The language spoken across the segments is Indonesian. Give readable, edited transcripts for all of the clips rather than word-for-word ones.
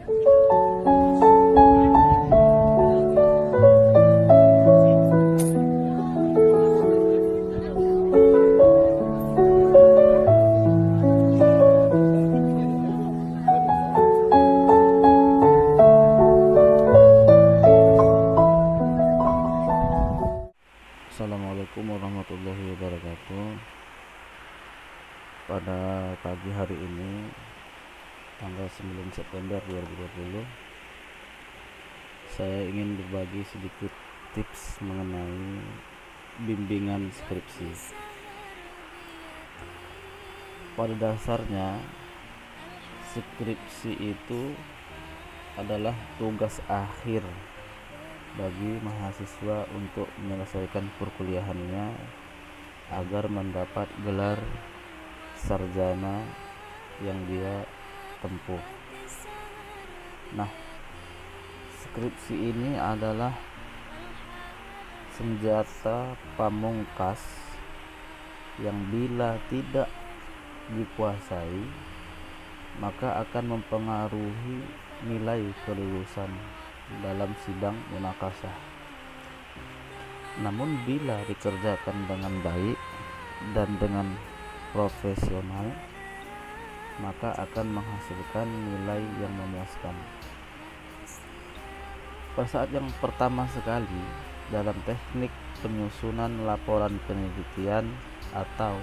Assalamualaikum warahmatullahi wabarakatuh. Pada pagi hari ini tanggal 9 September 2020, saya ingin berbagi sedikit tips mengenai bimbingan skripsi. Pada dasarnya, skripsi itu adalah tugas akhir bagi mahasiswa untuk menyelesaikan perkuliahannya agar mendapat gelar sarjana yang dia tempuh. Nah, skripsi ini adalah senjata pamungkas yang bila tidak dikuasai maka akan mempengaruhi nilai kelulusan dalam sidang munakasyah. Namun bila dikerjakan dengan baik dan dengan profesional, maka akan menghasilkan nilai yang memuaskan. Pada saat yang pertama sekali dalam teknik penyusunan laporan penelitian atau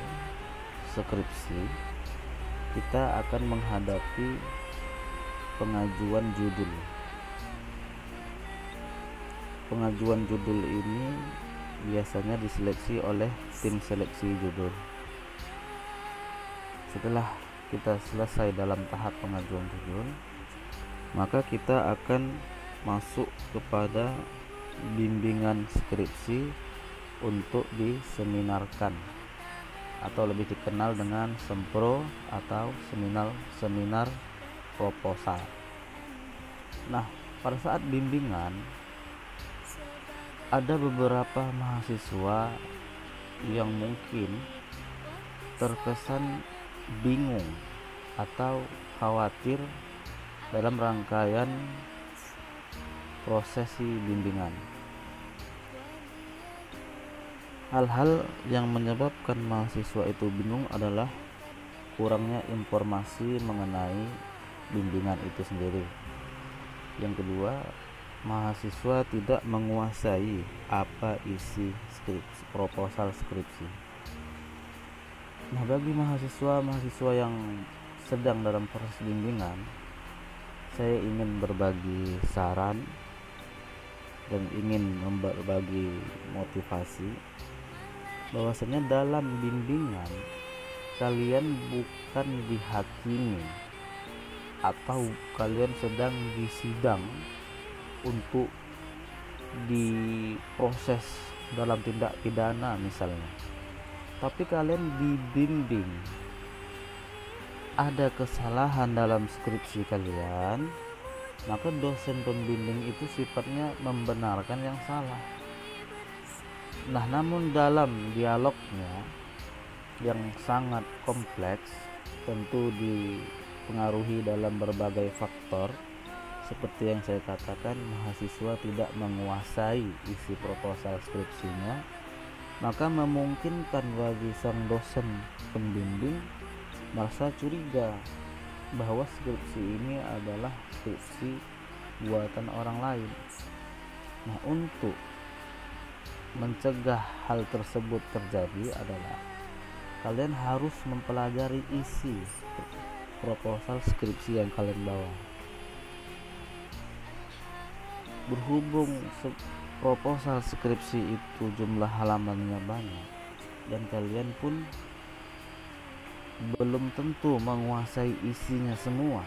skripsi, kita akan menghadapi pengajuan judul. Pengajuan judul ini biasanya diseleksi oleh tim seleksi judul. Setelah kita selesai dalam tahap pengajuan judul, maka kita akan masuk kepada bimbingan skripsi untuk diseminarkan atau lebih dikenal dengan sempro atau seminar proposal. Nah, pada saat bimbingan ada beberapa mahasiswa yang mungkin terkesan bingung atau khawatir dalam rangkaian prosesi bimbingan. Hal-hal yang menyebabkan mahasiswa itu bingung adalah kurangnya informasi mengenai bimbingan itu sendiri. Yang kedua, mahasiswa tidak menguasai apa isi skripsi, proposal skripsi. Nah, bagi mahasiswa yang sedang dalam proses bimbingan, saya ingin berbagi saran dan ingin berbagi motivasi bahwasanya dalam bimbingan kalian bukan dihakimi atau kalian sedang disidang untuk diproses dalam tindak pidana misalnya, tapi kalian dibimbing. Ada kesalahan dalam skripsi kalian, maka dosen pembimbing itu sifatnya membenarkan yang salah. Nah, namun dalam dialognya yang sangat kompleks, tentu dipengaruhi dalam berbagai faktor. Seperti yang saya katakan, mahasiswa tidak menguasai isi proposal skripsinya, maka memungkinkan bagi sang dosen pembimbing merasa curiga bahwa skripsi ini adalah skripsi buatan orang lain. Nah, untuk mencegah hal tersebut terjadi adalah kalian harus mempelajari isi proposal skripsi yang kalian bawa. Berhubung proposal skripsi itu jumlah halamannya banyak dan kalian pun belum tentu menguasai isinya semua,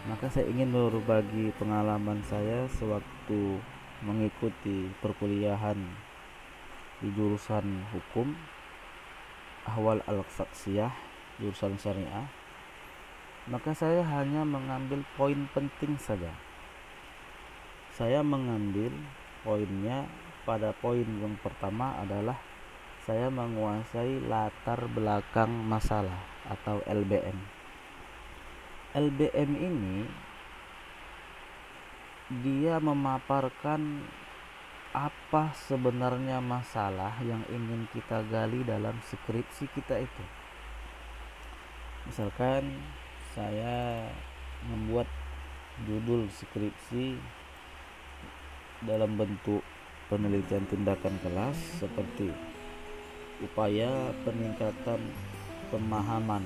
maka saya ingin berbagi pengalaman saya sewaktu mengikuti perkuliahan di jurusan hukum Ahwal al-Saksiyah, jurusan syariah. Maka saya hanya mengambil poin penting saja. Saya mengambil poinnya pada poin yang pertama adalah saya menguasai latar belakang masalah atau LBM. LBM ini dia memaparkan apa sebenarnya masalah yang ingin kita gali dalam skripsi kita itu. Misalkan saya membuat judul skripsi dalam bentuk penelitian tindakan kelas seperti upaya peningkatan pemahaman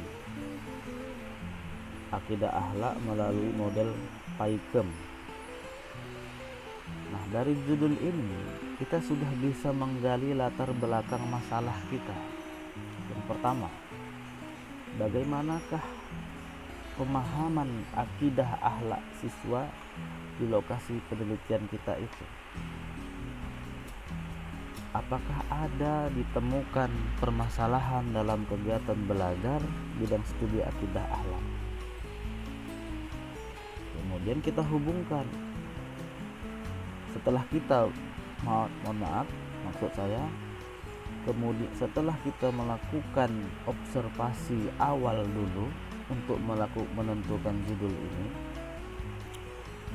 akidah akhlak melalui model PAIKEM. Nah, dari judul ini kita sudah bisa menggali latar belakang masalah kita. Yang pertama, bagaimanakah pemahaman akidah akhlak siswa di lokasi penelitian kita itu? Apakah ada ditemukan permasalahan dalam kegiatan belajar bidang studi akidah akhlak? Kemudian kita hubungkan, setelah kita kemudian setelah kita melakukan observasi awal dulu untuk menentukan judul ini,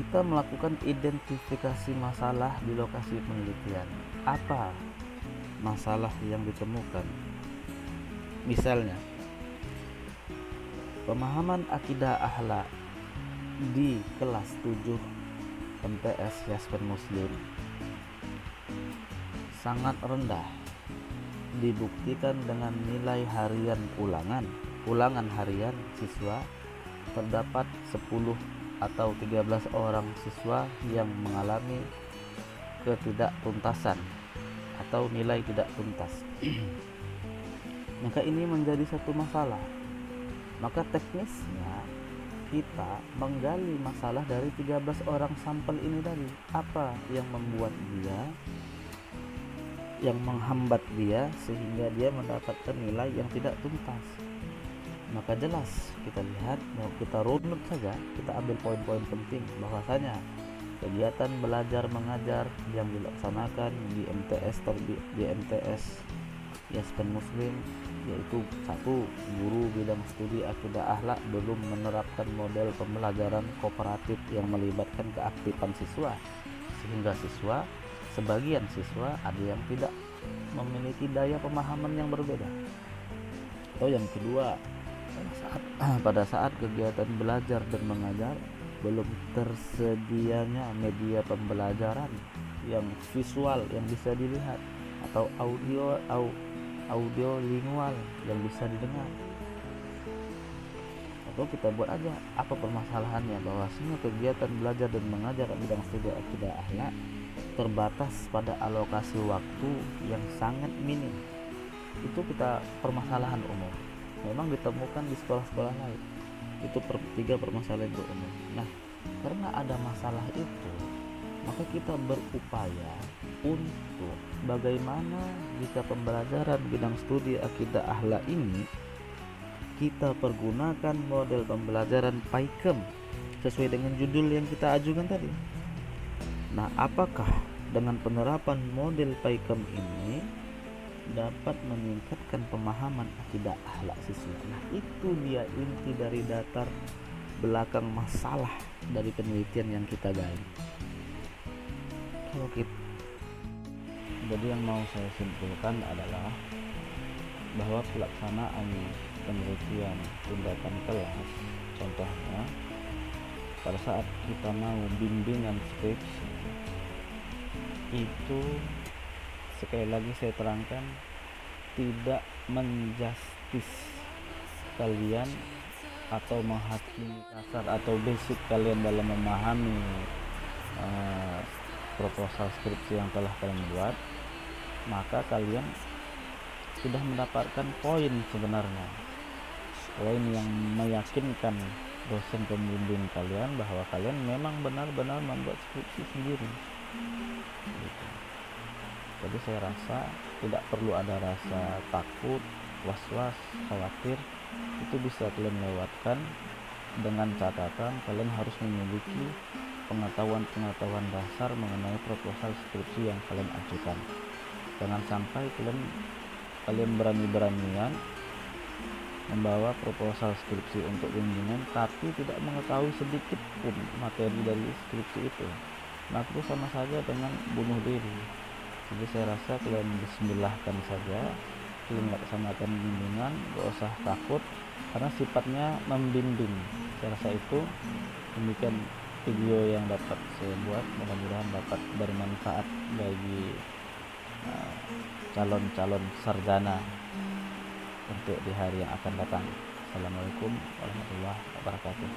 kita melakukan identifikasi masalah di lokasi penelitian. Apa masalah yang ditemukan? Misalnya, pemahaman akidah akhlak di kelas 7 MTS Yaspen Muslim sangat rendah, dibuktikan dengan nilai harian ulangan harian siswa terdapat 10 atau 13 orang siswa yang mengalami ketidaktuntasan atau nilai tidak tuntas. Maka ini menjadi satu masalah. Maka teknisnya kita menggali masalah dari 13 orang sampel ini tadi. Apa yang membuat dia, yang menghambat dia sehingga dia mendapatkan nilai yang tidak tuntas? Maka jelas kita lihat, kita runut saja, kita ambil poin-poin penting bahwasanya kegiatan belajar mengajar yang dilaksanakan di MTS Yaspen Muslim, yaitu 1. Guru bidang studi akidah akhlak belum menerapkan model pembelajaran kooperatif yang melibatkan keaktifan siswa, sehingga sebagian siswa ada yang tidak memiliki daya pemahaman yang berbeda. Atau yang kedua, pada saat kegiatan belajar dan mengajar belum tersedianya media pembelajaran yang visual yang bisa dilihat atau audio lingual yang bisa didengar. Atau kita buat aja apa permasalahannya, bahwasanya kegiatan belajar dan mengajar bidang studi akidah akhlak terbatas pada alokasi waktu yang sangat minim. Itu kita permasalahan umum, memang ditemukan di sekolah-sekolah lain. Itu 3 permasalahan itu umum. Nah, karena ada masalah itu, maka kita berupaya untuk bagaimana jika pembelajaran bidang studi akidah akhlak ini kita pergunakan model pembelajaran PAIKEM sesuai dengan judul yang kita ajukan tadi. Nah, apakah dengan penerapan model PAIKEM ini dapat meningkatkan pemahaman akidah akhlak siswa? Nah, itu dia inti dari datar belakang masalah dari penelitian yang kita gali. Jadi yang mau saya simpulkan adalah bahwa pelaksanaan penelitian tindakan kelas, contohnya pada saat kita mau bimbingan skripsi, itu sekali lagi saya terangkan, tidak menjustis kalian atau menghakimi kasar atau basic kalian dalam memahami proposal skripsi yang telah kalian buat. Maka kalian sudah mendapatkan poin sebenarnya, poin yang meyakinkan dosen pembimbing kalian bahwa kalian memang benar-benar membuat skripsi sendiri gitu. Jadi saya rasa tidak perlu ada rasa takut, was-was, khawatir. Itu bisa kalian lewatkan dengan catatan kalian harus memiliki pengetahuan dasar mengenai proposal skripsi yang kalian ajukan. Jangan sampai kalian berani-beranian membawa proposal skripsi untuk bimbingan tapi tidak mengetahui sedikit pun materi dari skripsi itu. maka itu sama saja dengan bunuh diri. Jadi saya rasa kalian bismillahkan saja, kalian laksanakan bimbingan, gak usah takut karena sifatnya membimbing. Saya rasa itu. Demikian video yang dapat saya buat, mudah-mudahan dapat bermanfaat bagi calon-calon sarjana untuk di hari yang akan datang. Assalamualaikum warahmatullahi wabarakatuh.